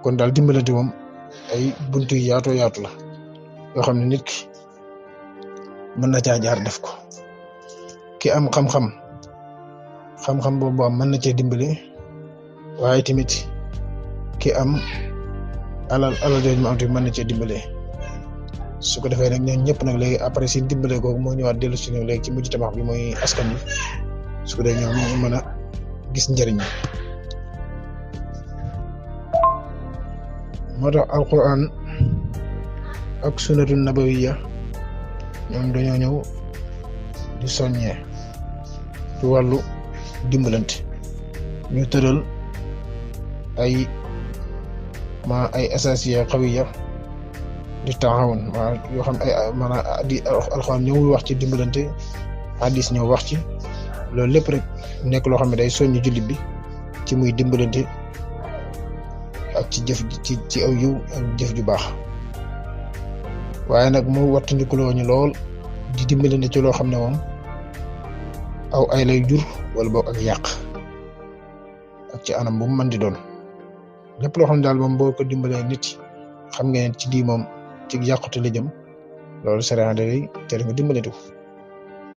kon daal dimbalante moom ay buntu yu yaatoo yaatu la yoo xam ne nit ki mën na caa jaar def ko ki am xam-xam boobu am mën na cee dimbale waaye tamit ki am alal jooju mu am tamit mën na cee dimbale su ko defee nag ñoom ñëpp nag léegi après si dimbale googu moo ñëwaat dellu si léegi ci mujj tabax bi mooy askan wi su ko defee ñoom ñu mën a gis njëriñ moo tax alquran ak sunnatu nabawiya ñoom dañoo ñëw di soññee ci wàllu dimbalante ñu tëral ay asasiya qawiya di taxawoon yoo xam ay maanaam di alxuraan ñëw wax ci dimbalante hadis ñëw wax ci loolu lépp rek nekk loo xam ne day soññ jullit bi ci muy dimbalante ak ci jëf ci aw yiw ak jëf ju baax waaye nag mu wattandikuloo ñu lool di dimbalante ci loo xam ne moom aw ay lay jur wala boog ak yàq ak ci anam bu mu mën di doon lépp loo xam ne daal moom boo ko dimbalee nit xam ngeen ci lii moom ci yàqute la jëm loolu sariya day tere nga dimbalante ko